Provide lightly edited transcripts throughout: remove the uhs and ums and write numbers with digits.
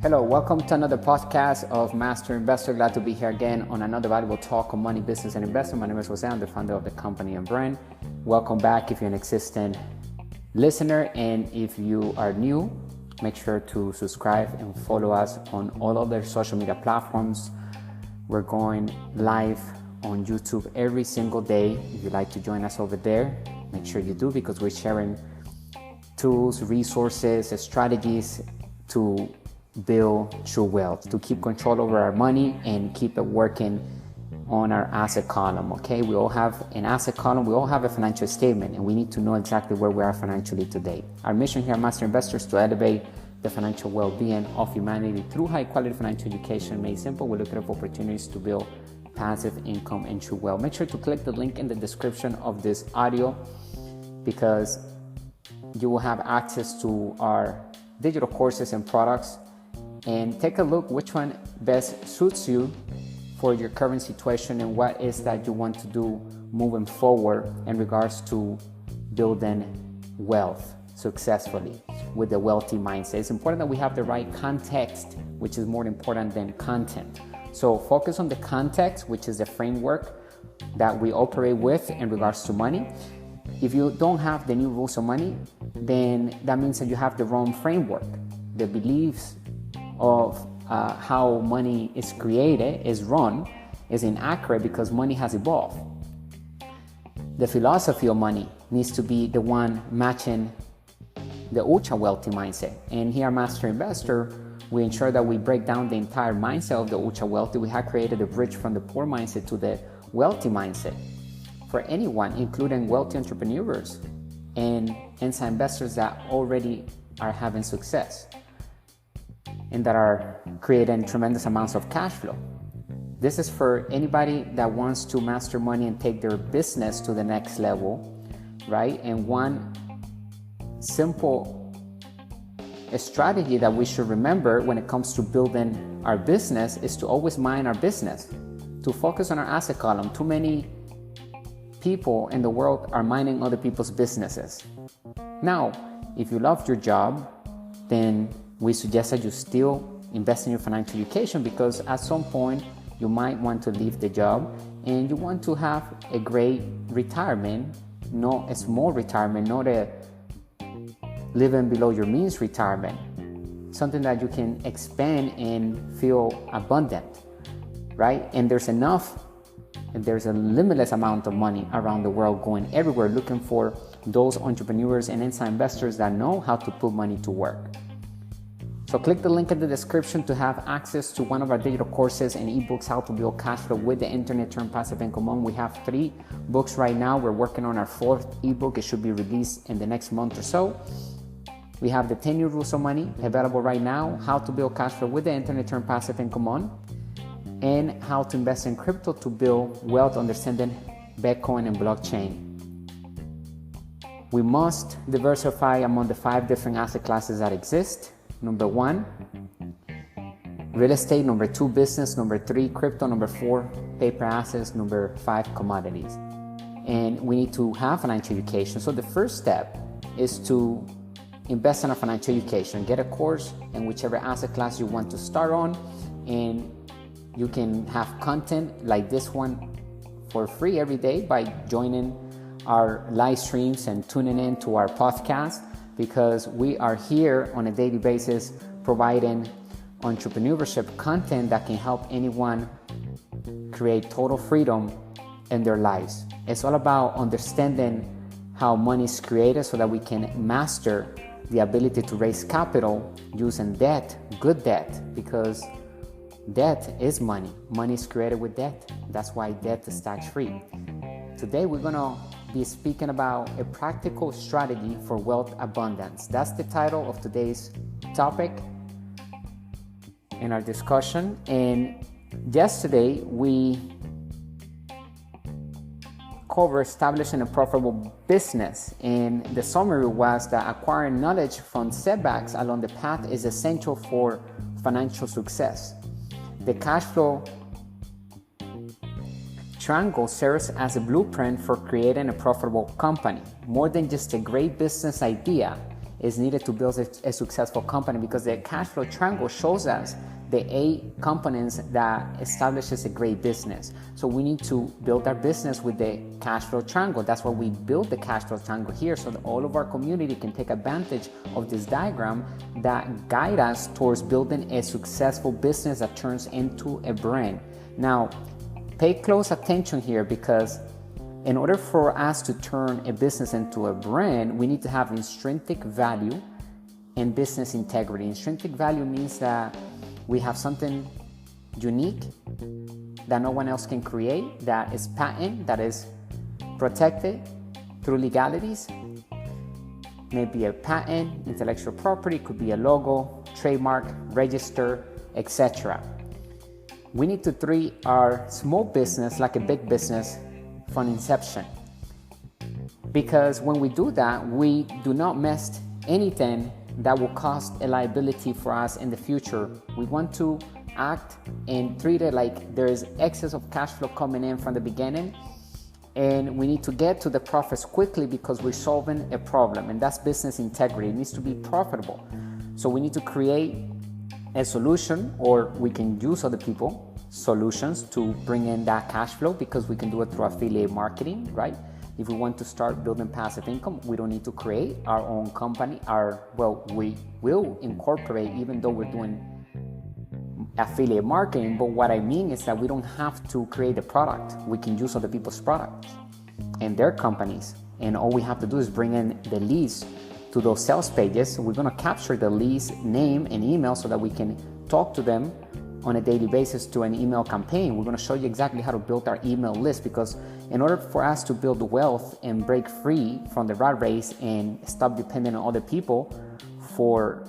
Hello, welcome to another podcast of Master Investor. Glad to be here again on another valuable talk on money, business, and investment. My name is Jose. I'm the founder of the company and brand. Welcome back if you're an existing listener, and if you are new, make sure to subscribe and follow us on all other social media platforms. We're going live on YouTube every single day. If you'd like to join us over there, make sure you do, because we're sharing tools, resources, strategies to build true wealth, to keep control over our money and keep it working on our asset column. Okay, we all have an asset column, we all have a financial statement, and we need to know exactly where we are financially today. Our mission here at Master Investors is to elevate the financial well-being of humanity through high-quality financial education made simple. We're looking for opportunities to build passive income and true wealth. Make sure to click the link in the description of this audio, because you will have access to our digital courses and products, and take a look which one best suits you for your current situation and what is that you want to do moving forward in regards to building wealth successfully with a wealthy mindset. It's important that we have the right context, which is more important than content. So focus on the context, which is the framework that we operate with in regards to money. If you don't have the new rules of money, then that means that you have the wrong framework. The beliefs of how money is created, is run, is inaccurate, because money has evolved. The philosophy of money needs to be the one matching the ultra wealthy mindset. And here at Master Investor, we ensure that we break down the entire mindset of the ultra wealthy. We have created a bridge from the poor mindset to the wealthy mindset for anyone, including wealthy entrepreneurs and inside investors that already are having success and that are creating tremendous amounts of cash flow. This is for anybody that wants to master money and take their business to the next level, right? And one simple strategy that we should remember when it comes to building our business is to always mind our business, to focus on our asset column. Too many people in the world are minding other people's businesses. Now, if you love your job, then we suggest that you still invest in your financial education, because at some point you might want to leave the job and you want to have a great retirement, not a small retirement, not a living below your means retirement, something that you can expand and feel abundant, right? And there's a limitless amount of money around the world going everywhere, looking for those entrepreneurs and inside investors that know how to put money to work. So click the link in the description to have access to one of our digital courses and ebooks, How to Build Cash Flow with the Internet, Turn Passive Income On. We have 3 books right now. We're working on our 4th ebook. It should be released in the next month or so. We have the 10 New Rules of Money available right now, How to Build Cash Flow with the Internet, Turn Passive Income On, and How to Invest in Crypto to Build Wealth, Understanding Bitcoin and Blockchain. We must diversify among the 5 different asset classes that exist. Number 1, real estate. Number 2, business. Number 3, crypto. Number 4, paper assets. Number 5, commodities. And we need to have financial education. So the first step is to invest in a financial education. Get a course in whichever asset class you want to start on, and you can have content like this one for free every day by joining our live streams and tuning in to our podcast, because we are here on a daily basis providing entrepreneurship content that can help anyone create total freedom in their lives. It's all about understanding how money is created so that we can master the ability to raise capital using debt, good debt, because debt is money. Money is created with debt. That's why debt is tax-free. Today we're going to be speaking about a practical strategy for wealth abundance. That's the title of today's topic in our discussion. And yesterday we covered establishing a profitable business, and the summary was that acquiring knowledge from setbacks along the path is essential for financial success. The cash flow triangle serves as a blueprint for creating a profitable company. More than just a great business idea, is needed to build a successful company, because the cash flow triangle shows us the 8 components that establishes a great business. So we need to build our business with the cash flow triangle. That's why we build the cash flow triangle here, so that all of our community can take advantage of this diagram that guide us towards building a successful business that turns into a brand. Now, pay close attention here, because in order for us to turn a business into a brand, we need to have intrinsic value and business integrity. Intrinsic value means that we have something unique that no one else can create, that is patent, that is protected through legalities. Maybe a patent, intellectual property, could be a logo, trademark, register, etc. We need to treat our small business like a big business from inception, because when we do that, we do not miss anything that will cause a liability for us in the future. We want to act and treat it like there is excess of cash flow coming in from the beginning, and we need to get to the profits quickly because we're solving a problem, and that's business integrity. It needs to be profitable. So we need to create a solution, or we can use other people's solutions to bring in that cash flow, because we can do it through affiliate marketing, right? If we want to start building passive income, we don't need to create our own company. We will incorporate, even though we're doing affiliate marketing. But what I mean is that we don't have to create the product. We can use other people's products and their companies. And all we have to do is bring in the leads to those sales pages. We're going to capture the leads name and email so that we can talk to them on a daily basis to an email campaign. We're going to show you exactly how to build our email list, because in order for us to build wealth and break free from the rat race and stop depending on other people for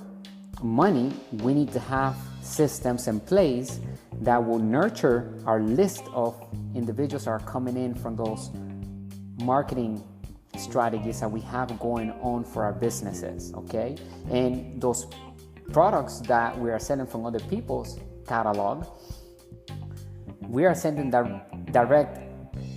money, we need to have systems in place that will nurture our list of individuals that are coming in from those marketing strategies that we have going on for our businesses, okay? And those products that we are selling from other people's catalog, we are sending direct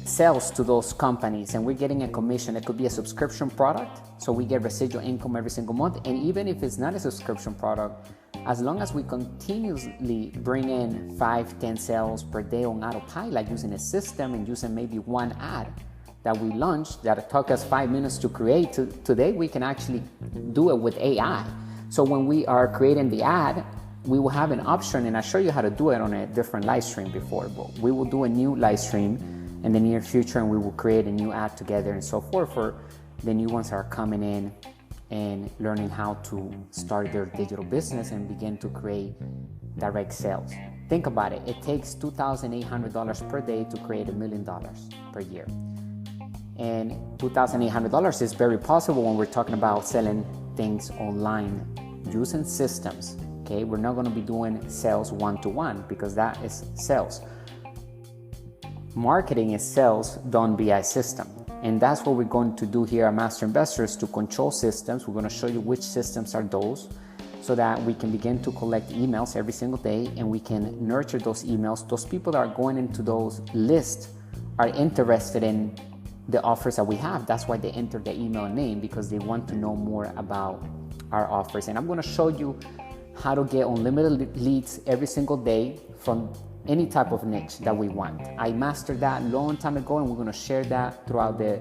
sales to those companies, and we're getting a commission. It could be a subscription product, so we get residual income every single month. And even if it's not a subscription product, as long as we continuously bring in 5-10 sales per day on autopilot using a system and using maybe one ad that we launched that took us 5 minutes to create, today we can actually do it with AI. So when we are creating the ad, we will have an option, and I'll show you how to do it on a different live stream before, but we will do a new live stream in the near future, and we will create a new ad together and so forth for the new ones that are coming in and learning how to start their digital business and begin to create direct sales. Think about it. It takes $2,800 per day to create $1 million per year. And $2,800 is very possible when we're talking about selling things online using systems. Okay, we're not going to be doing sales one-to-one, because that is sales. Marketing is sales done via system. And that's what we're going to do here at Master Investors to control systems. We're going to show you which systems are those, so that we can begin to collect emails every single day, and we can nurture those emails. Those people that are going into those lists are interested in the offers that we have. That's why they enter the email name, because they want to know more about our offers. And I'm going to show you how to get unlimited leads every single day from any type of niche that we want. I mastered that a long time ago, and we're going to share that throughout the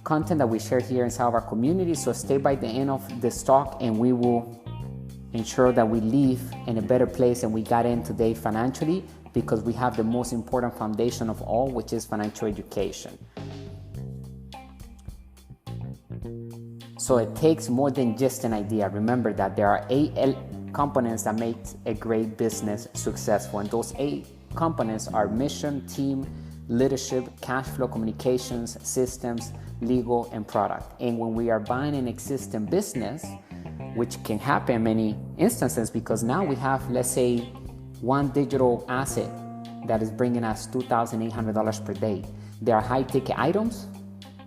content that we share here inside of our community. So stay by the end of this talk, and we will ensure that we leave in a better place than we got in today financially, because we have the most important foundation of all, which is financial education. So it takes more than just an idea. Remember that there are 8 components that make a great business successful. And those 8 components are mission, team, leadership, cash flow, communications, systems, legal, and product. And when we are buying an existing business, which can happen in many instances, because now we have, let's say, one digital asset that is bringing us $2,800 per day. There are high ticket items,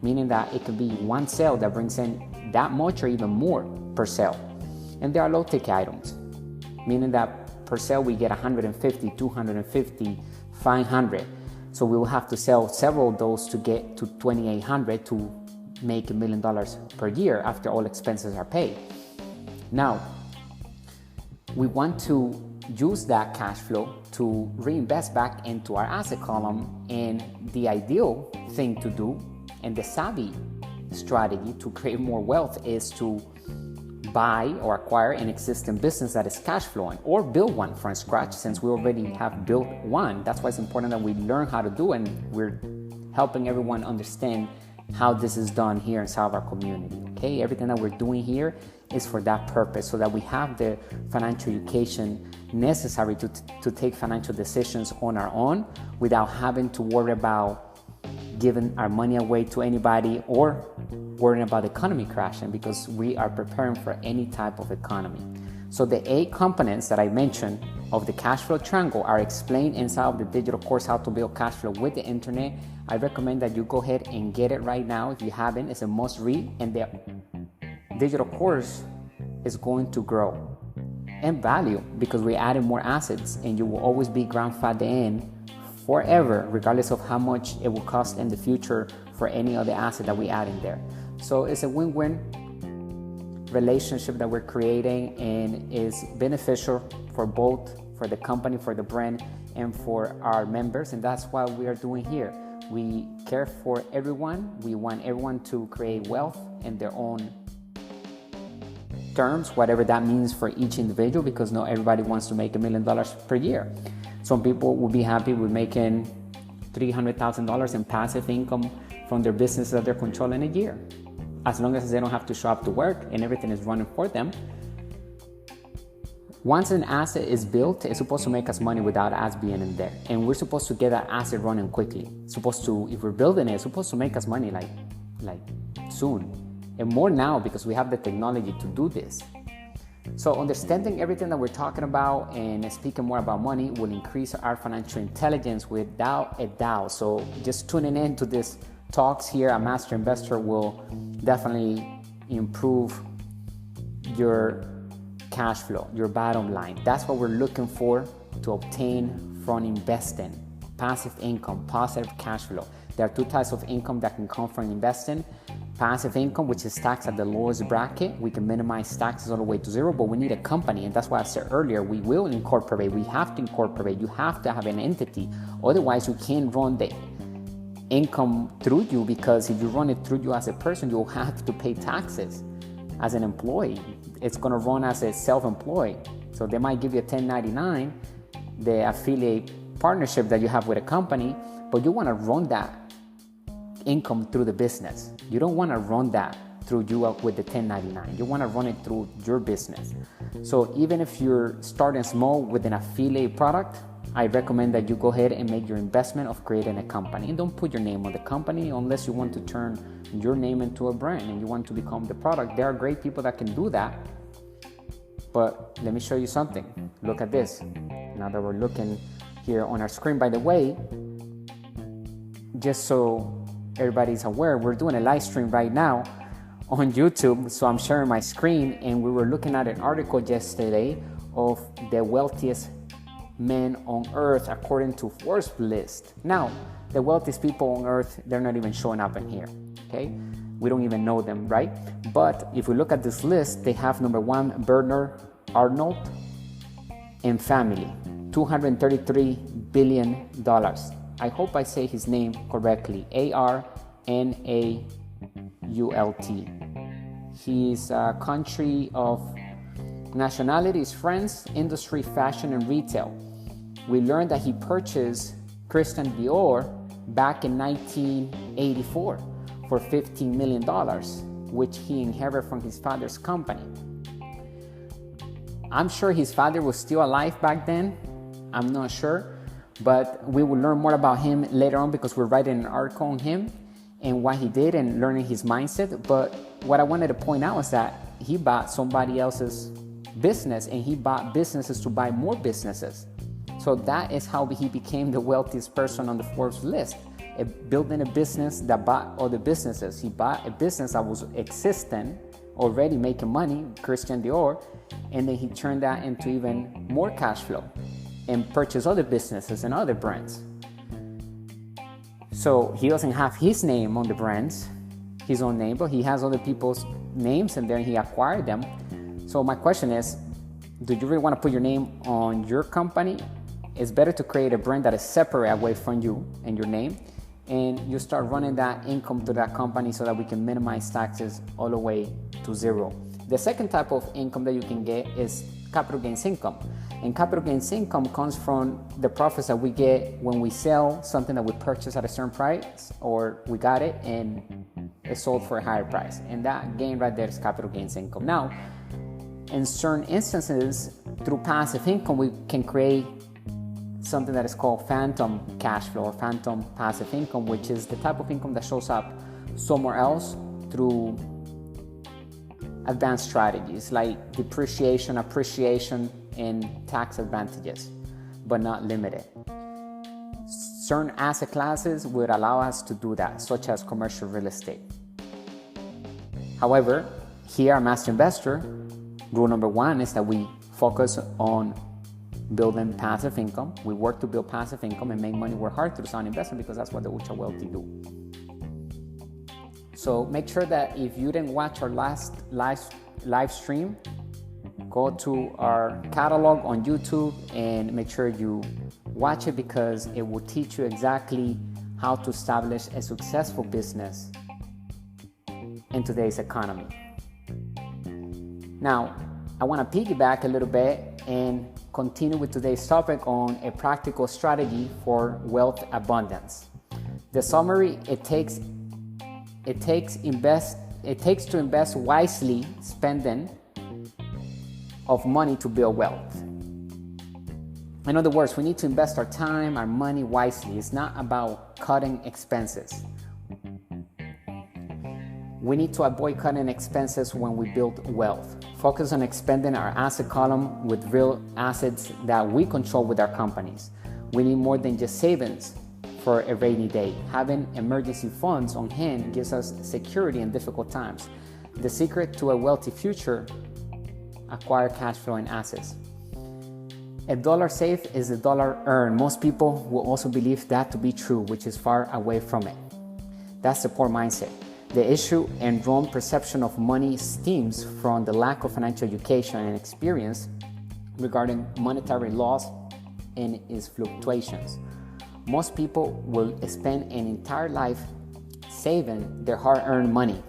meaning that it could be one sale that brings in that much or even more per sale. And there are low ticket items, meaning that per sale we get 150, 250, 500. So we will have to sell several of those to get to 2,800 to make $1 million per year after all expenses are paid. Now, we want to use that cash flow to reinvest back into our asset column, and the ideal thing to do and the savvy strategy to create more wealth is to buy or acquire an existing business that is cash flowing, or build one from scratch since we already have built one. That's why it's important that we learn how to do it, and we're helping everyone understand how this is done here inside of our community. Okay, everything that we're doing here is for that purpose, so that we have the financial education necessary to take financial decisions on our own without having to worry about giving our money away to anybody or worrying about the economy crashing, because we are preparing for any type of economy. So the 8 components that I mentioned of the cash flow triangle are explained inside of the digital course, How to Build Cash Flow with the Internet. I recommend that you go ahead and get it right now. If you haven't, it's a must read, and the digital course is going to grow in value because we're adding more assets, and you will always be grandfathered in forever, regardless of how much it will cost in the future for any other asset that we add in there. So it's a win-win relationship that we're creating, and is beneficial for both, for the company, for the brand, and for our members. And that's what we are doing here. We care for everyone. We want everyone to create wealth in their own terms, whatever that means for each individual, because not everybody wants to make $1 million per year. Some people will be happy with making $300,000 in passive income from their business that they're controlling a year, as long as they don't have to show up to work and everything is running for them. Once an asset is built, it's supposed to make us money without us being in there, and we're supposed to get that asset running quickly. It's supposed to, if we're building it, it's supposed to make us money like soon, and more now because we have the technology to do this. So understanding everything that we're talking about and speaking more about money will increase our financial intelligence without a doubt. So just tuning in to these talks here at Master Investor will definitely improve your cash flow, your bottom line. That's what we're looking for to obtain from investing. Passive income, positive cash flow. There are 2 types of income that can come from investing. Passive income, which is taxed at the lowest bracket. We can minimize taxes all the way to 0, but we need a company. And that's why I said earlier, we will incorporate. We have to incorporate. You have to have an entity. Otherwise, you can't run the income through you, because if you run it through you as a person, you'll have to pay taxes as an employee. It's going to run as a self-employed. So they might give you a 1099, the affiliate partnership that you have with a company, but you want to run that income through the business. You don't want to run that through you with the 1099. You want to run it through your business. So even if you're starting small with an affiliate product, I recommend that you go ahead and make your investment of creating a company. And don't put your name on the company unless you want to turn your name into a brand and you want to become the product. There are great people that can do that. But let me show you something. Look at this. Now that we're looking here on our screen, by the way, just so everybody's aware, we're doing a live stream right now on YouTube. So I'm sharing my screen, and we were looking at an article yesterday of the wealthiest men on earth according to Forbes list. Now, the wealthiest people on earth, they're not even showing up in here, okay? We don't even know them, right? But if we look at this list, they have number 1, Bernard Arnault and family, $233 billion. I hope I say his name correctly, Arnault. His country of nationality is France, industry, fashion, and retail. We learned that he purchased Christian Dior back in 1984 for $15 million, which he inherited from his father's company. I'm sure his father was still alive back then. I'm not sure, but we will learn more about him later on because we're writing an article on him and what he did and learning his mindset. But what I wanted to point out is that he bought somebody else's business, and he bought businesses to buy more businesses. So that is how he became the wealthiest person on the Forbes list. Building a business that bought other businesses. He bought a business that was existing, already making money, Christian Dior, and then he turned that into even more cash flow and purchased other businesses and other brands. So he doesn't have his name on the brands, his own name, but he has other people's names and then he acquired them. So my question is, do you really want to put your name on your company? It's better to create a brand that is separate away from you and your name, and you start running that income to that company so that we can minimize taxes all the way to zero. The second type of income that you can get is capital gains income. And capital gains income comes from the profits that we get when we sell something that we purchased at a certain price, or we got it and it's sold for a higher price. And that gain right there is capital gains income. Now, in certain instances, through passive income, we can create something that is called phantom cash flow or phantom passive income, which is the type of income that shows up somewhere else through advanced strategies like depreciation, appreciation, and tax advantages, but not limited. Certain asset classes would allow us to do that, such as commercial real estate. However, here at Master Investor, rule number one is that we focus on building passive income. We work to build passive income and make money work hard through sound investment, because that's what the ultra wealthy do. So make sure that if you didn't watch our last live stream, go to our catalog on YouTube and make sure you watch it, because it will teach you exactly how to establish a successful business in today's economy. Now, I want to piggyback a little bit and continue with today's topic on a practical strategy for wealth abundance. The summary: it takes to invest wisely spending of money to build wealth. In other words, we need to invest our time, our money wisely. It's not about cutting expenses. We need to avoid cutting expenses when we build wealth. Focus on expanding our asset column with real assets that we control with our companies. We need more than just savings for a rainy day. Having emergency funds on hand gives us security in difficult times. The secret to a wealthy future: acquire cash flow and assets. A dollar saved is a dollar earned. Most people will also believe that to be true, which is far away from it. That's the poor mindset. The issue and wrong perception of money stems from the lack of financial education and experience regarding monetary laws and its fluctuations. Most people will spend an entire life saving their hard-earned money,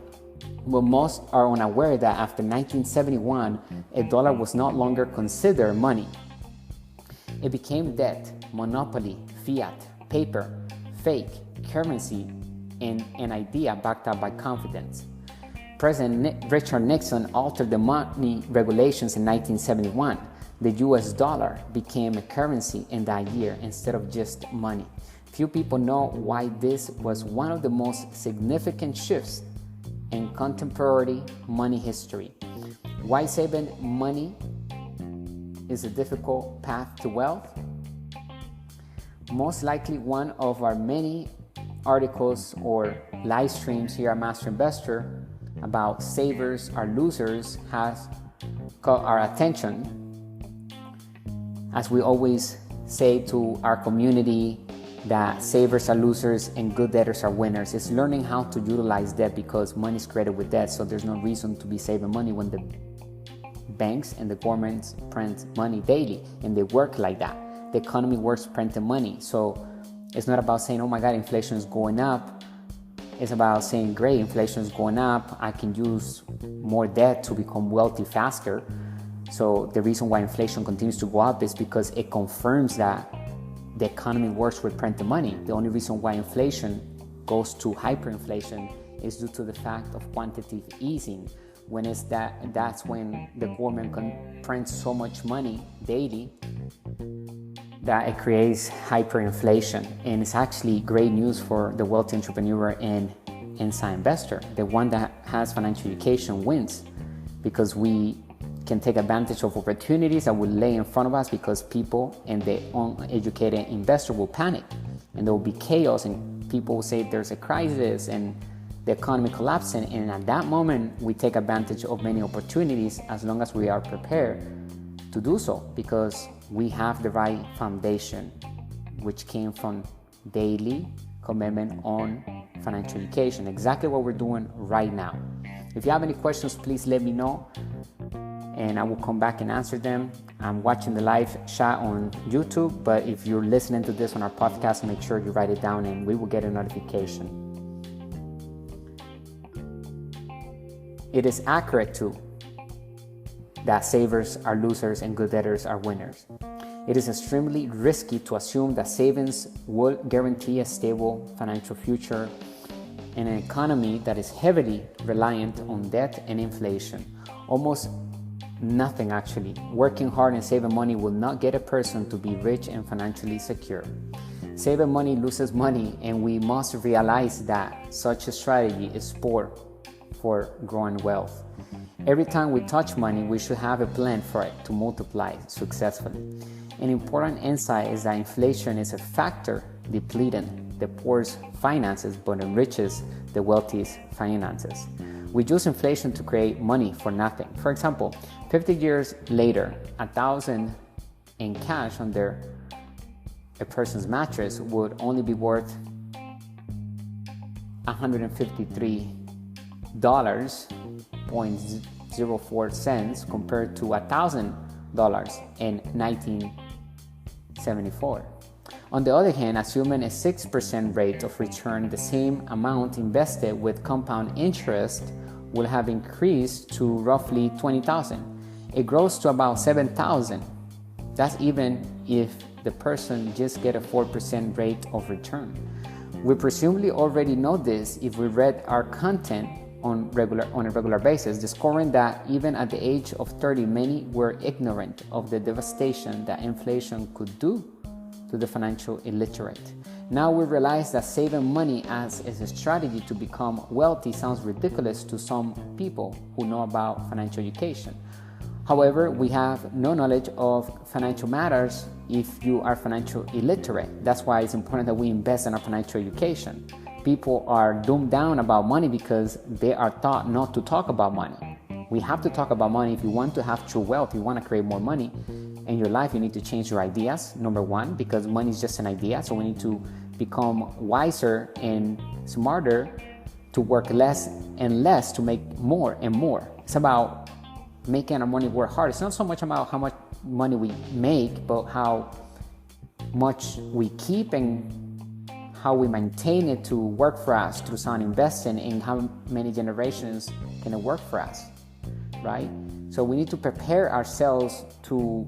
but most are unaware that after 1971, a dollar was no longer considered money. It became debt, monopoly, fiat, paper, fake, currency, and an idea backed up by confidence. President Richard Nixon altered the money regulations in 1971. The US dollar became a currency in that year instead of just money. Few people know why this was one of the most significant shifts in contemporary money history. Why saving money is a difficult path to wealth? Most likely one of our many articles or live streams here at Master Investor about savers are losers has caught our attention. As we always say to our community, that savers are losers and good debtors are winners. It's learning how to utilize debt, because money is created with debt. So there's no reason to be saving money when the banks and the governments print money daily, and they work like that. The economy works printing money. So it's not about saying, oh my God, inflation is going up. It's about saying, great, inflation is going up. I can use more debt to become wealthy faster. So the reason why inflation continues to go up is because it confirms that the economy works with printing money. The only reason why inflation goes to hyperinflation is due to the fact of quantitative easing. When it's that's when the government can print so much money daily that it creates hyperinflation. And it's actually great news for the wealthy entrepreneur and inside investor. The one that has financial education wins, because we can take advantage of opportunities that will lay in front of us, because people and the uneducated investor will panic and there will be chaos and people will say there's a crisis and the economy collapsing. And at that moment, we take advantage of many opportunities as long as we are prepared to do so, because we have the right foundation, which came from daily commitment on financial education, exactly what we're doing right now. If you have any questions, please let me know and I will come back and answer them. I'm watching the live chat on YouTube, but if you're listening to this on our podcast, make sure you write it down and we will get a notification. It is accurate too that savers are losers and good debtors are winners. It is extremely risky to assume that savings will guarantee a stable financial future in an economy that is heavily reliant on debt and inflation. Almost nothing actually. Working hard and saving money will not get a person to be rich and financially secure. Saving money loses money, and we must realize that such a strategy is poor for growing wealth. Every time we touch money, we should have a plan for it to multiply successfully. An important insight is that inflation is a factor depleting the poor's finances but enriches the wealthy's finances. We use inflation to create money for nothing. For example, 50 years later, $1,000 in cash under a person's mattress would only be worth $153.04 compared to $1,000 in 1974. On the other hand, assuming a 6% rate of return, the same amount invested with compound interest will have increased to roughly $20,000. It grows to about $7,000. That's even if the person just get a 4% rate of return. We presumably already know this if we read our content on a regular basis, discovering that even at the age of 30, many were ignorant of the devastation that inflation could do to the financial illiterate. Now we realize that saving money as a strategy to become wealthy sounds ridiculous to some people who know about financial education. However, we have no knowledge of financial matters if you are financial illiterate. That's why it's important that we invest in our financial education. People are doomed down about money because they are taught not to talk about money. We have to talk about money if you want to have true wealth. If you want to create more money in your life, you need to change your ideas, number one, because money is just an idea. So we need to become wiser and smarter to work less and less to make more and more. It's about making our money work hard. It's not so much about how much money we make, but how much we keep and how we maintain it to work for us through sound investing, and how many generations can it work for us, right? So we need to prepare ourselves to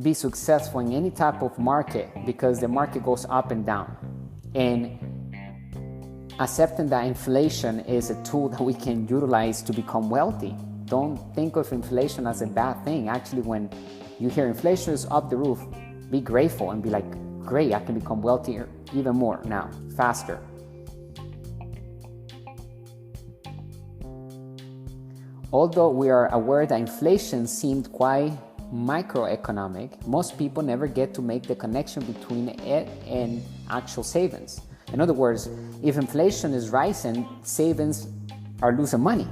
be successful in any type of market, because the market goes up and down. And accepting that inflation is a tool that we can utilize to become wealthy. Don't think of inflation as a bad thing. Actually, when you hear inflation is up the roof, be grateful and be like, great, I can become wealthier even more now, faster. Although we are aware that inflation seemed quite microeconomic, most people never get to make the connection between it and actual savings. In other words, if inflation is rising, savings are losing money.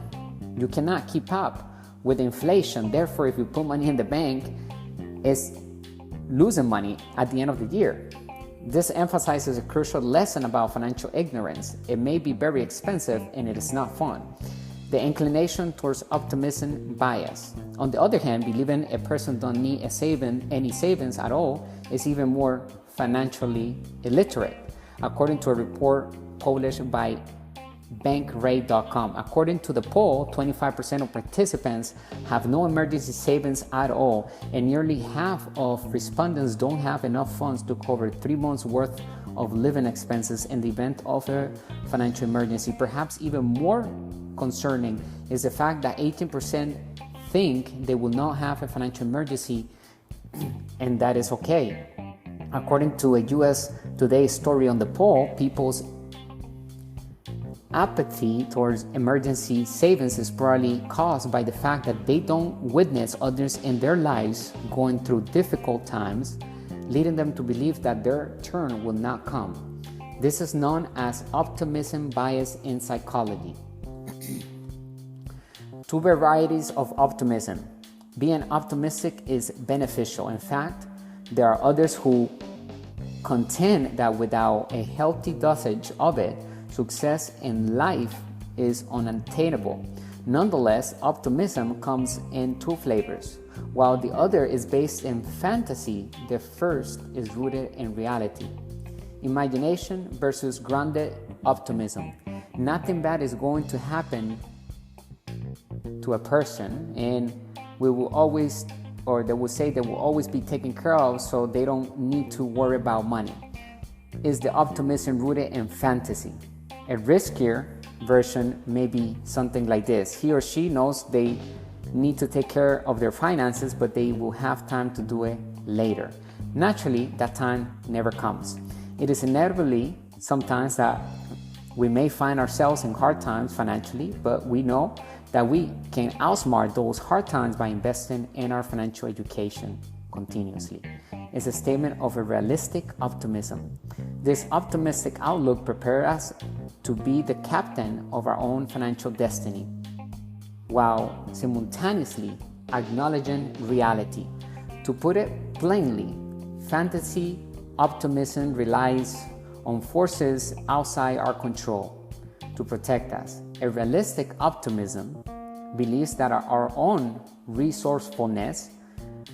You cannot keep up with inflation. Therefore, if you put money in the bank, it's losing money at the end of the year. This emphasizes a crucial lesson about financial ignorance. It may be very expensive and it is not fun. The inclination towards optimism bias. On the other hand, believing a person don't need any savings at all is even more financially illiterate. According to a report published by bankrate.com, according to the poll, 25% of participants have no emergency savings at all, and nearly half of respondents don't have enough funds to cover 3 months worth of living expenses in the event of a financial emergency. Perhaps even more concerning is the fact that 18% think they will not have a financial emergency, and that is okay. According to a US Today story on the poll, people's apathy towards emergency savings is probably caused by the fact that they don't witness others in their lives going through difficult times, leading them to believe that their turn will not come. This is known as optimism bias in psychology. Two varieties of optimism. Being optimistic is beneficial. In fact, there are others who contend that without a healthy dosage of it, success in life is unattainable. Nonetheless, optimism comes in two flavors. While the other is based in fantasy, the first is rooted in reality. Imagination versus grounded optimism. Nothing bad is going to happen to a person, and we will always, or they will say they will always be taken care of, so they don't need to worry about money. Is the optimism rooted in fantasy? A riskier version may be something like this. He or she knows they need to take care of their finances, but they will have time to do it later. Naturally, that time never comes. It is inevitably sometimes that we may find ourselves in hard times financially, but we know that we can outsmart those hard times by investing in our financial education continuously. It's a statement of a realistic optimism. This optimistic outlook prepares us to be the captain of our own financial destiny, while simultaneously acknowledging reality. To put it plainly, fantasy optimism relies on forces outside our control to protect us. A realistic optimism believes that our own resourcefulness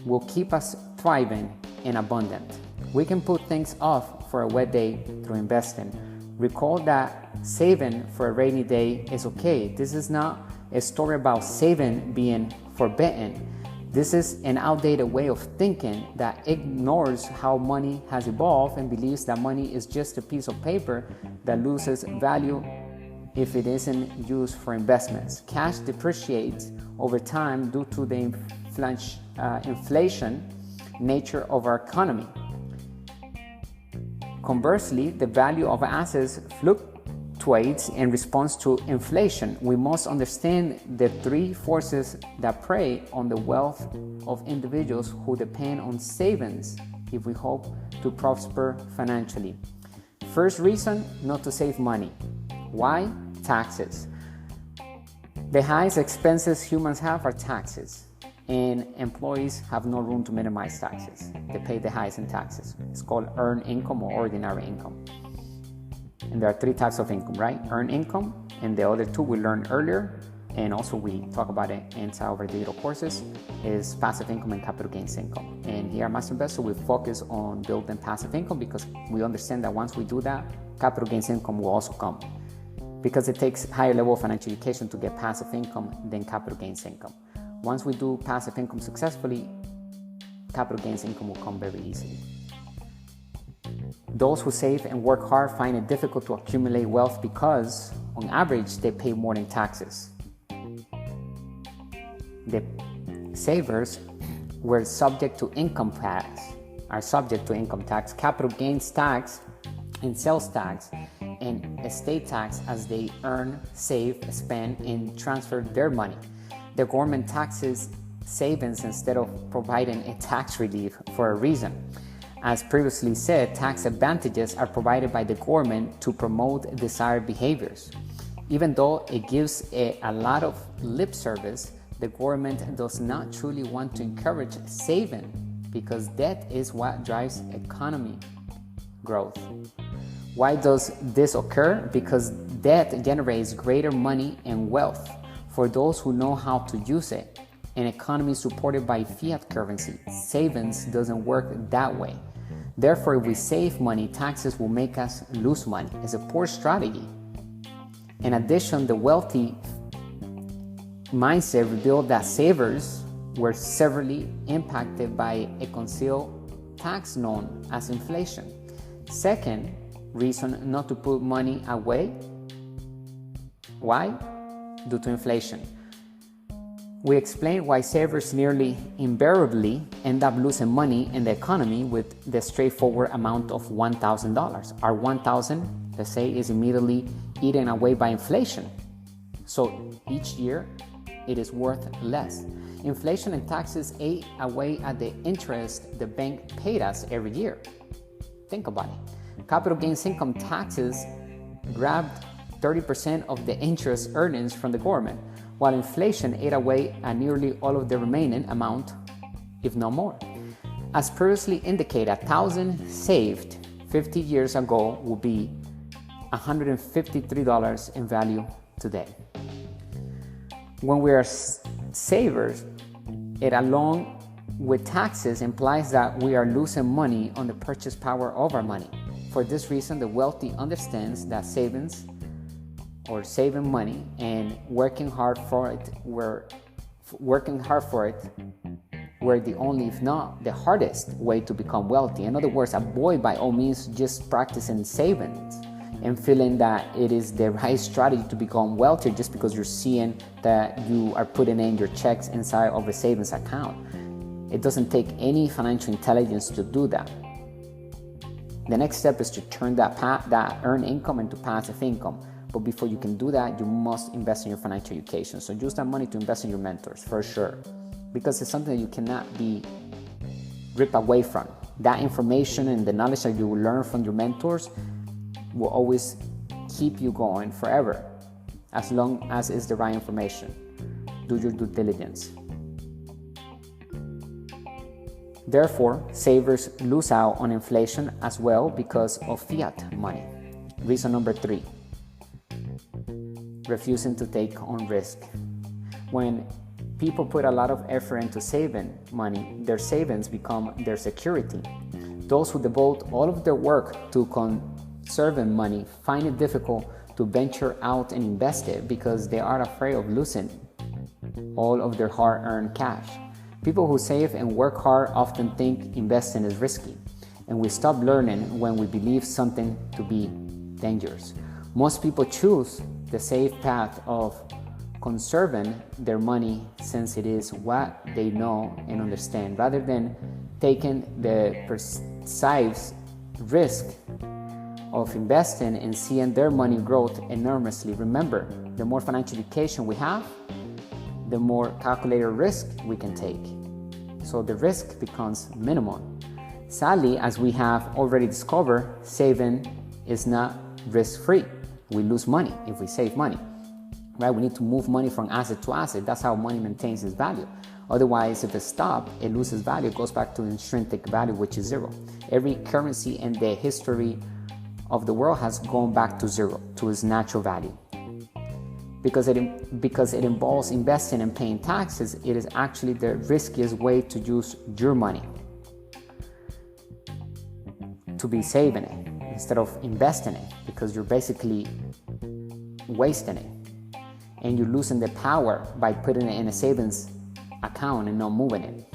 will keep us thriving and abundant. We can put things off for a wet day through investing. Recall that saving for a rainy day is okay. This is not a story about saving being forbidden. This is an outdated way of thinking that ignores how money has evolved and believes that money is just a piece of paper that loses value if it isn't used for investments. Cash depreciates over time due to the inflation nature of our economy. Conversely, the value of assets fluctuates in response to inflation. We must understand the three forces that prey on the wealth of individuals who depend on savings if we hope to prosper financially. First reason, not to save money. Why? Taxes. The highest expenses humans have are taxes, and employees have no room to minimize taxes. They pay the highest in taxes. It's called earned income or ordinary income. And there are three types of income, right? Earned income, and the other two we learned earlier, and also we talk about it inside of our digital courses, is passive income and capital gains income. And here at Master Investor, we focus on building passive income because we understand that once we do that, capital gains income will also come. Because it takes higher level of financial education to get passive income than capital gains income. Once we do passive income successfully, capital gains income will come very easily. Those who save and work hard find it difficult to accumulate wealth because, on average, they pay more in taxes. The savers were subject to income tax, capital gains tax, and sales tax, and estate tax as they earn, save, spend, and transfer their money. The government taxes savings instead of providing a tax relief for a reason. As previously said, tax advantages are provided by the government to promote desired behaviors. Even though it gives a lot of lip service, the government does not truly want to encourage saving because debt is what drives economy growth. Why does this occur? Because debt generates greater money and wealth for those who know how to use it. An economy supported by fiat currency, savings doesn't work that way. Therefore, if we save money, taxes will make us lose money. It's a poor strategy. In addition, the wealthy mindset revealed that savers were severely impacted by a concealed tax known as inflation. Second reason not to put money away. Why? Due to inflation. We explained why savers nearly invariably end up losing money in the economy with the straightforward amount of $1,000. Our $1,000, let's say, is immediately eaten away by inflation. So each year, it is worth less. Inflation and taxes ate away at the interest the bank paid us every year. Think about it. Capital gains income taxes grabbed 30% of the interest earnings from the government, while inflation ate away at nearly all of the remaining amount, if not more. As previously indicated, $1,000 saved 50 years ago would be $153 in value today. When we are savers, it along with taxes implies that we are losing money on the purchase power of our money. For this reason, the wealthy understands that savings or saving money and working hard for it were the only, if not the hardest way to become wealthy. In other words, avoid by all means just practicing savings and feeling that it is the right strategy to become wealthy just because you're seeing that you are putting in your checks inside of a savings account. It doesn't take any financial intelligence to do that. The next step is to turn that earned income into passive income. But before you can do that, you must invest in your financial education. So use that money to invest in your mentors, for sure. Because it's something that you cannot be ripped away from. That information and the knowledge that you will learn from your mentors will always keep you going forever, as long as it's the right information. Do your due diligence. Therefore, savers lose out on inflation as well because of fiat money. Reason number 3, refusing to take on risk. When people put a lot of effort into saving money, their savings become their security. Those who devote all of their work to conserving money find it difficult to venture out and invest it because they are afraid of losing all of their hard-earned cash. People who save and work hard often think investing is risky, and we stop learning when we believe something to be dangerous. Most people choose the safe path of conserving their money since it is what they know and understand, rather than taking the perceived risk of investing and seeing their money grow enormously. Remember, the more financial education we have, the more calculated risk we can take. So the risk becomes minimal. Sadly, as we have already discovered, saving is not risk-free. We lose money if we save money. Right? We need to move money from asset to asset. That's how money maintains its value. Otherwise, if it stops, it loses value. It goes back to intrinsic value, which is zero. Every currency in the history of the world has gone back to zero, to its natural value. Because it involves investing and paying taxes, it is actually the riskiest way to use your money, to be saving it instead of investing it, because you're basically wasting it. And you're losing the power by putting it in a savings account and not moving it.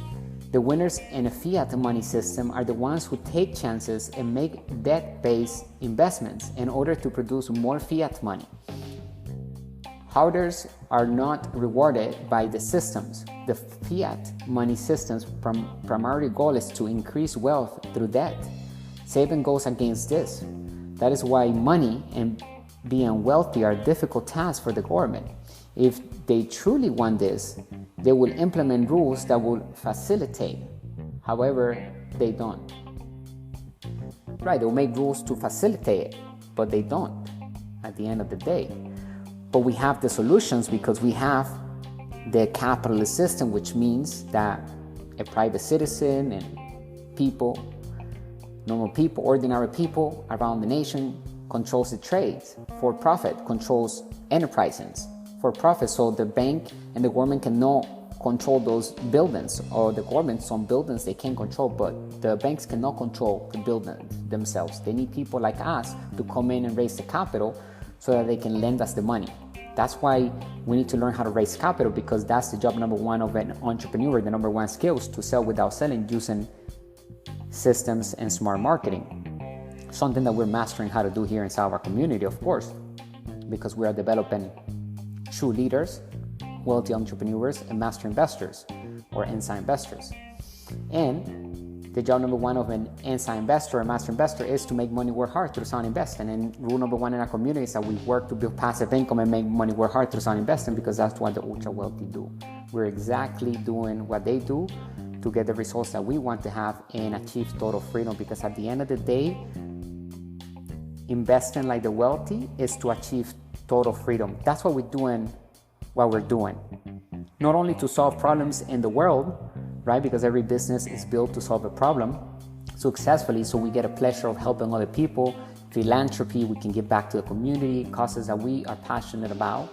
The winners in a fiat money system are the ones who take chances and make debt-based investments in order to produce more fiat money. Hoarders are not rewarded by the systems. The fiat money system's primary goal is to increase wealth through debt. Saving goes against this. That is why money and being wealthy are difficult tasks for the government. If they truly want this, they will implement rules that will facilitate. However, they don't. Right, they'll make rules to facilitate it, but they don't at the end of the day. But we have the solutions because we have the capitalist system, which means that a private citizen and people, normal people, ordinary people around the nation controls the trades. For profit controls enterprises for profit. So the bank and the government cannot control those buildings, or the government, some buildings they can control, but the banks cannot control the buildings themselves. They need people like us to come in and raise the capital so that they can lend us the money. That's why we need to learn how to raise capital, because that's the job number one of an entrepreneur. The number one skill is to sell without selling, using systems and smart marketing. Something that we're mastering how to do here inside our community, of course, because we are developing true leaders, wealthy entrepreneurs, and master investors or inside investors. And the job number one of an inside investor or master investor is to make money work hard through sound investing. And rule number one in our community is that we work to build passive income and make money work hard through sound investing, because that's what the ultra wealthy do. We're exactly doing what they do to get the results that we want to have and achieve total freedom, because at the end of the day, investing like the wealthy is to achieve total freedom. That's what we're doing. Not only to solve problems in the world, right? Because every business is built to solve a problem, successfully, so we get a pleasure of helping other people. Philanthropy, we can give back to the community, causes that we are passionate about.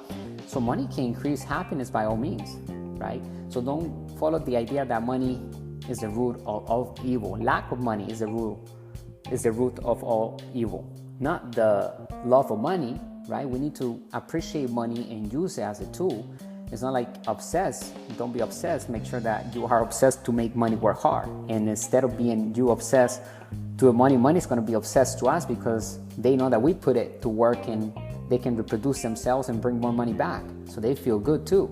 So money can increase happiness by all means, right? So don't follow the idea that money is the root of evil. Lack of money is the root of all evil, not the love of money, right? We need to appreciate money and use it as a tool. It's not like obsessed. Don't be obsessed. Make sure that you are obsessed to make money work hard. And instead of being you obsessed to money, money is going to be obsessed to us, because they know that we put it to work and they can reproduce themselves and bring more money back. So they feel good too.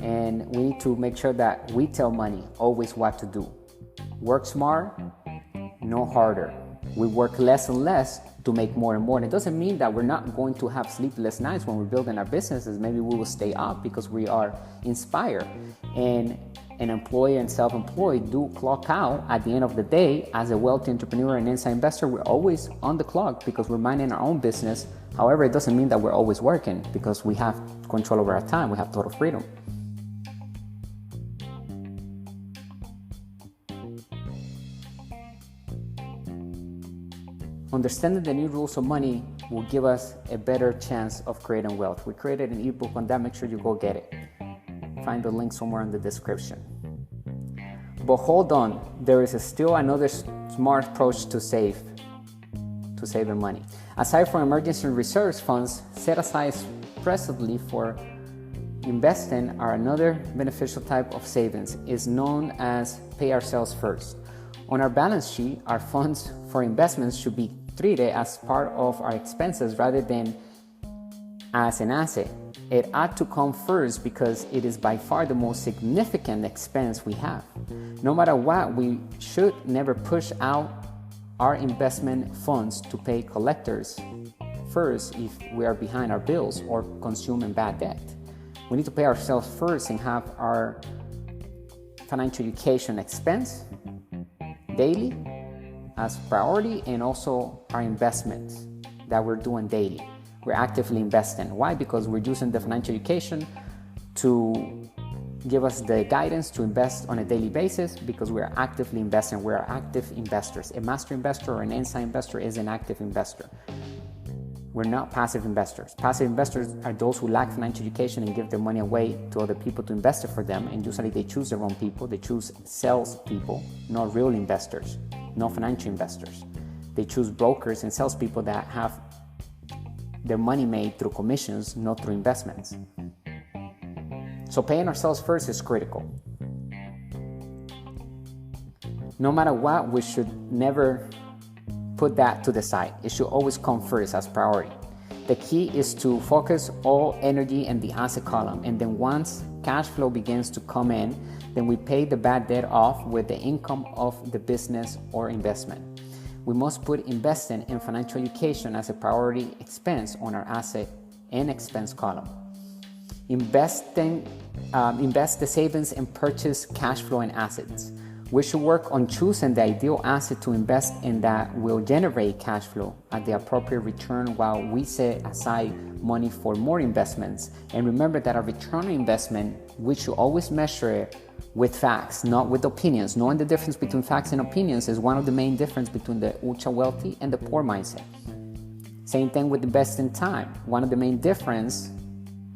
And we need to make sure that we tell money always what to do. Work smart, no harder. We work less and less to make more and more. And it doesn't mean that we're not going to have sleepless nights when we're building our businesses. Maybe we will stay up because we are inspired. And an employee and self-employed do clock out at the end of the day. As a wealthy entrepreneur and inside investor, we're always on the clock because we're minding our own business. However, it doesn't mean that we're always working, because we have control over our time. We have total freedom. Understanding the new rules of money will give us a better chance of creating wealth. We created an ebook on that. Make sure you go get it. Find the link somewhere in the description. But hold on, there is still another smart approach to saving money. Aside from emergency reserves, funds set aside presently for investing are another beneficial type of savings. Is known as pay ourselves first. On our balance sheet, our funds for investments should be treated as part of our expenses rather than as an asset. It ought to come first because it is by far the most significant expense we have. No matter what, we should never push out our investment funds to pay collectors first if we are behind our bills or consuming bad debt. We need to pay ourselves first and have our financial education expense daily as priority, and also our investments that we're doing daily. We're actively investing. Why? Because we're using the financial education to give us the guidance to invest on a daily basis, because we're actively investing. We're active investors. A master investor or an inside investor is an active investor. We're not passive investors. Passive investors are those who lack financial education and give their money away to other people to invest it for them, and usually they choose their own people. They choose sales people, not real investors, not financial investors. They choose brokers and salespeople that have their money made through commissions, not through investments. So paying ourselves first is critical. No matter what, we should never put that to the side. It should always come first as priority. The key is to focus all energy in the asset column, and then once cash flow begins to come in, then we pay the bad debt off with the income of the business or investment. We must put investing in financial education as a priority expense on our asset and expense column. Invest the savings and purchase cash flow and assets. We should work on choosing the ideal asset to invest in that will generate cash flow at the appropriate return while we set aside money for more investments. And remember that our return on investment, we should always measure it with facts, not with opinions. Knowing the difference between facts and opinions is one of the main differences between the ultra wealthy and the poor mindset. Same thing with investing time. One of the main differences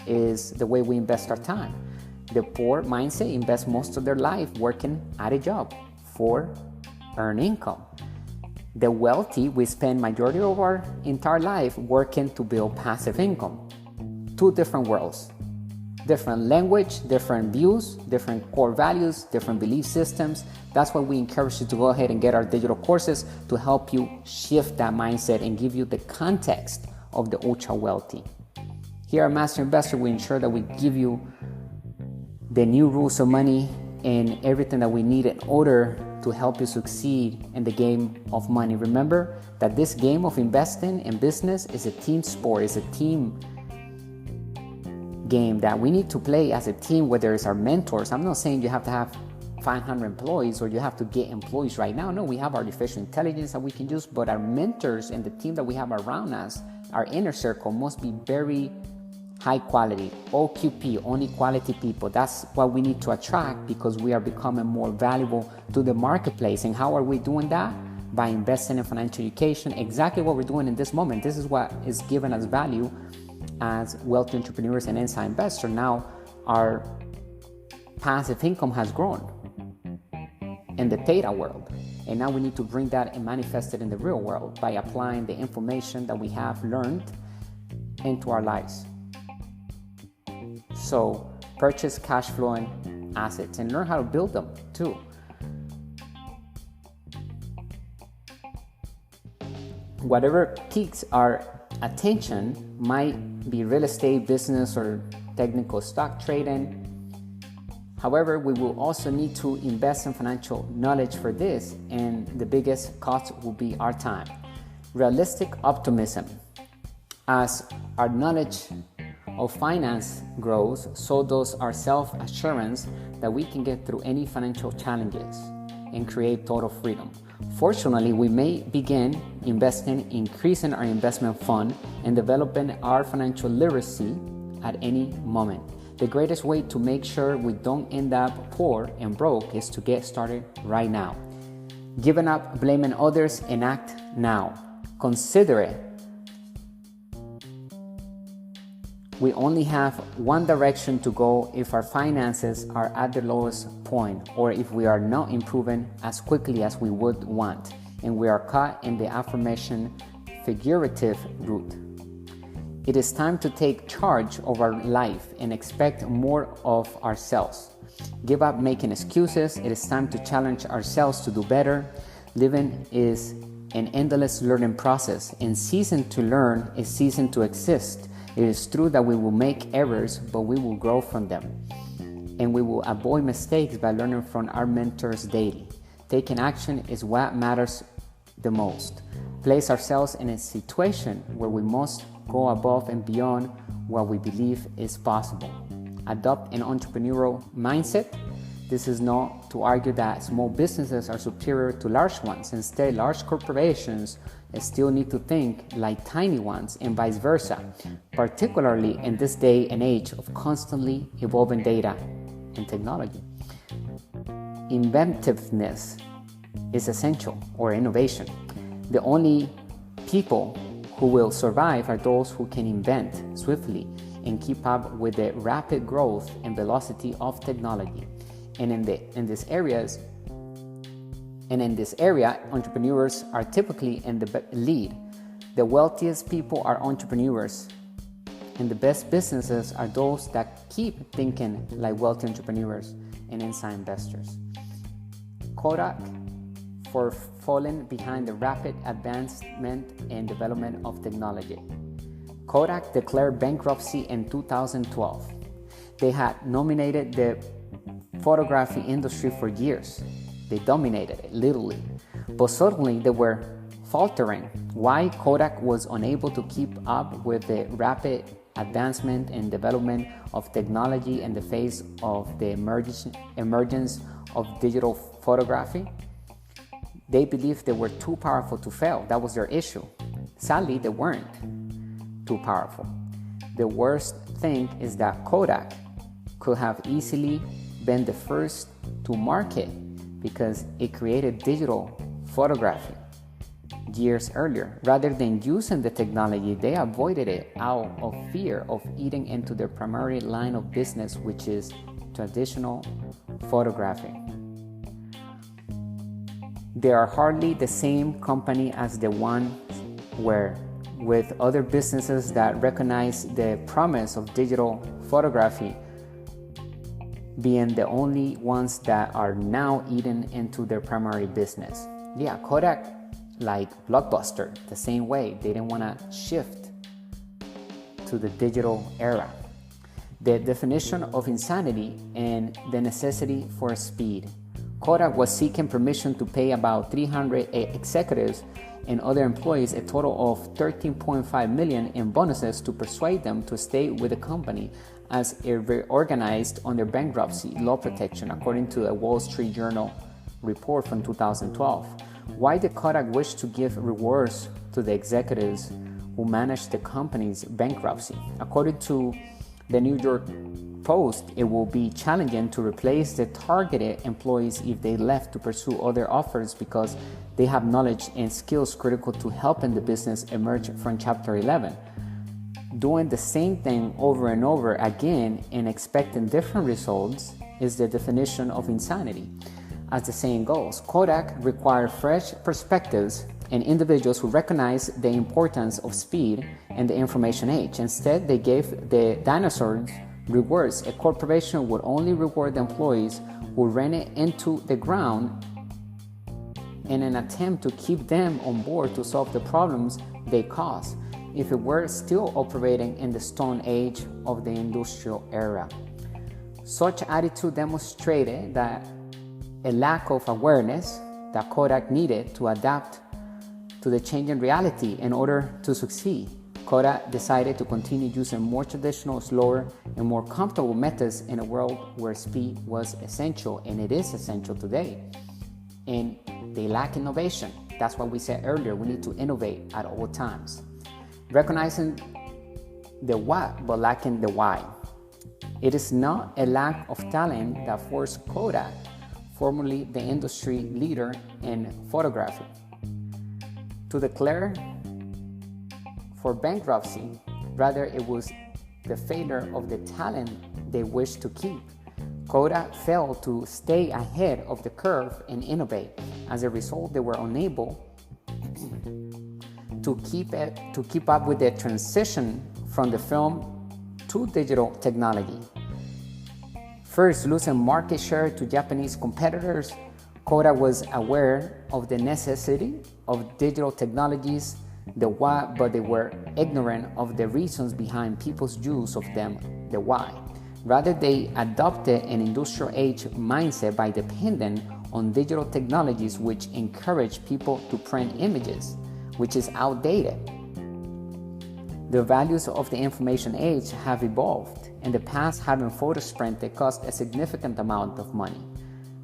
is the way we invest our time. The poor mindset invests most of their life working at a job for earn income. The wealthy, we spend majority of our entire life working to build passive income. Two different worlds, different language, different views, different core values, different belief systems. That's why we encourage you to go ahead and get our digital courses to help you shift that mindset and give you the context of the ultra wealthy. Here at Master Investor, we ensure that we give you the new rules of money and everything that we need in order to help you succeed in the game of money. Remember that this game of investing in business is a team sport, it's a team game that we need to play as a team, whether it's our mentors. I'm not saying you have to have 500 employees or you have to get employees right now. No, we have artificial intelligence that we can use, but our mentors and the team that we have around us, our inner circle, must be very high quality, OQP, only quality people. That's what we need to attract because we are becoming more valuable to the marketplace. And how are we doing that? By investing in financial education, exactly what we're doing in this moment. This is what is giving us value as wealthy entrepreneurs and inside investors. Now our passive income has grown in the data world. And now we need to bring that and manifest it in the real world by applying the information that we have learned into our lives. So purchase cash flowing assets and learn how to build them too. Whatever piques our attention might be real estate, business, or technical stock trading. However, we will also need to invest in financial knowledge for this, and the biggest cost will be our time. Realistic optimism. As our knowledge of finance grows, so does our self-assurance that we can get through any financial challenges and create total freedom. Fortunately, we may begin investing, increasing our investment fund, and developing our financial literacy at any moment. The greatest way to make sure we don't end up poor and broke is to get started right now. Giving up blaming others and act now. Consider it. We only have one direction to go if our finances are at the lowest point, or if we are not improving as quickly as we would want, and we are caught in the aforementioned figurative route. It is time to take charge of our life and expect more of ourselves. Give up making excuses. It is time to challenge ourselves to do better. Living is an endless learning process, and season to learn is season to exist. It is true that we will make errors, but we will grow from them. And we will avoid mistakes by learning from our mentors daily. Taking action is what matters the most. Place ourselves in a situation where we must go above and beyond what we believe is possible. Adopt an entrepreneurial mindset. This is not to argue that small businesses are superior to large ones. Instead, large corporations still need to think like tiny ones and vice versa, particularly in this day and age of constantly evolving data and technology. Inventiveness is essential, or innovation. The only people who will survive are those who can invent swiftly and keep up with the rapid growth and velocity of technology. And in this area, entrepreneurs are typically in the lead. The wealthiest people are entrepreneurs, and the best businesses are those that keep thinking like wealthy entrepreneurs and inside investors. Kodak for falling behind the rapid advancement and development of technology. Kodak declared bankruptcy in 2012. They had dominated the photography industry for years. They dominated it, literally. But suddenly they were faltering. Why? Kodak was unable to keep up with the rapid advancement and development of technology in the face of the emergence of digital photography. They believed they were too powerful to fail. That was their issue. Sadly, they weren't too powerful. The worst thing is that Kodak could have easily been the first to market because it created digital photography years earlier. Rather than using the technology, they avoided it out of fear of eating into their primary line of business, which is traditional photography. They are hardly the same company as the one where with other businesses that recognize the promise of digital photography being the only ones that are now eating into their primary business. Yeah, Kodak, like Blockbuster, the same way. They didn't want to shift to the digital era. The definition of insanity and the necessity for speed. Kodak was seeking permission to pay about 300 executives and other employees a total of $13.5 million in bonuses to persuade them to stay with the company as it reorganized under bankruptcy law protection, according to a Wall Street Journal report from 2012. Why did Kodak wish to give rewards to the executives who managed the company's bankruptcy? According to The New York Post, it will be challenging to replace the targeted employees if they left to pursue other offers because they have knowledge and skills critical to helping the business emerge from Chapter 11. Doing the same thing over and over again and expecting different results is the definition of insanity. As the saying goes, Kodak required fresh perspectives and individuals who recognize the importance of speed in the information age. Instead, they gave the dinosaurs rewards. A corporation would only reward the employees who ran it into the ground in an attempt to keep them on board to solve the problems they caused, if it were still operating in the Stone Age of the industrial era. Such attitude demonstrated that a lack of awareness that Kodak needed to adapt to the changing reality in order to succeed. Kodak decided to continue using more traditional, slower, and more comfortable methods in a world where speed was essential, and it is essential today. And they lack innovation. That's what we said earlier. We need to innovate at all times. Recognizing the what, but lacking the why. It is not a lack of talent that forced Kodak, formerly the industry leader in photography, to declare for bankruptcy. Rather, it was the failure of the talent they wished to keep. Kodak failed to stay ahead of the curve and innovate. As a result, they were unable to keep up with the transition from the film to digital technology. First, losing market share to Japanese competitors, Kodak was aware of the necessity of digital technologies, the why, but they were ignorant of the reasons behind people's use of them, the why. Rather, they adopted an industrial age mindset by depending on digital technologies which encourage people to print images, which is outdated. The values of the information age have evolved. In the past, having photos printed cost a significant amount of money,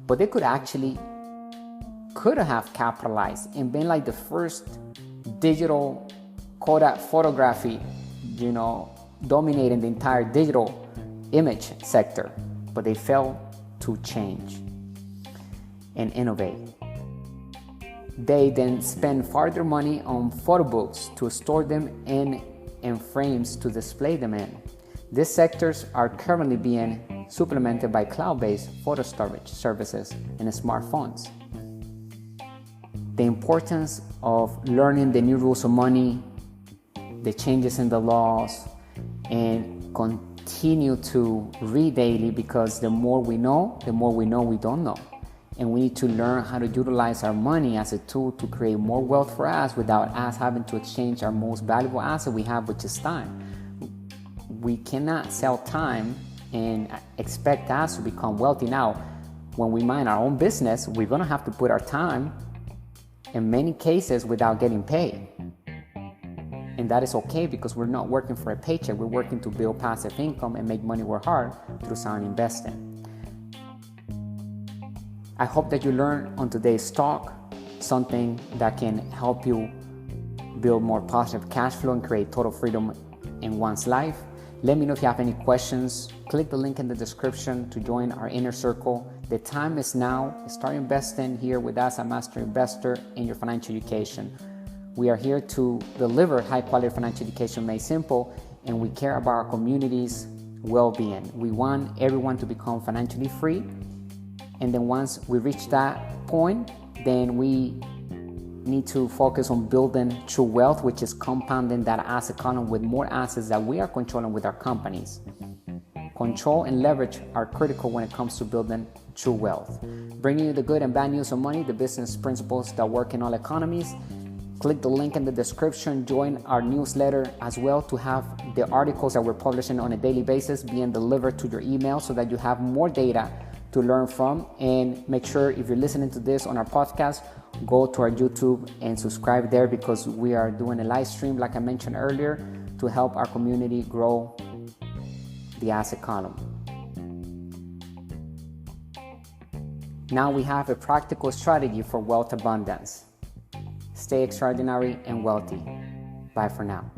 but they could have capitalized and been like the first digital Kodak photography, dominating the entire digital image sector, but they failed to change and innovate. They then spend further money on photo books to store them in and frames to display them in. These sectors are currently being supplemented by cloud-based photo storage services and smartphones. The importance of learning the new rules of money, the changes in the laws, and continue to read daily, because the more we know we don't know. And we need to learn how to utilize our money as a tool to create more wealth for us without us having to exchange our most valuable asset we have, which is time. We cannot sell time and expect us to become wealthy. Now, when we mind our own business, we're going to have to put our time in many cases without getting paid. And that is okay, because we're not working for a paycheck. We're working to build passive income and make money work hard through sound investing. I hope that you learned on today's talk something that can help you build more positive cash flow and create total freedom in one's life. Let me know if you have any questions. Click the link in the description to join our inner circle. The time is now. Start investing here with us at Master Investor in your financial education. We are here to deliver high-quality financial education made simple, and we care about our community's well-being. We want everyone to become financially free, and then once we reach that point, then we need to focus on building true wealth, which is compounding that asset column with more assets that we are controlling with our companies. Control and leverage are critical when it comes to building true wealth. Bringing you the good and bad news of money, the business principles that work in all economies. Click the link in the description. Join our newsletter as well to have the articles that we're publishing on a daily basis being delivered to your email so that you have more data to learn from. And make sure, if you're listening to this on our podcast, go to our YouTube and subscribe there, because we are doing a live stream, like I mentioned earlier, to help our community grow the asset column. Now we have a practical strategy for wealth abundance. Stay extraordinary and wealthy. Bye for now.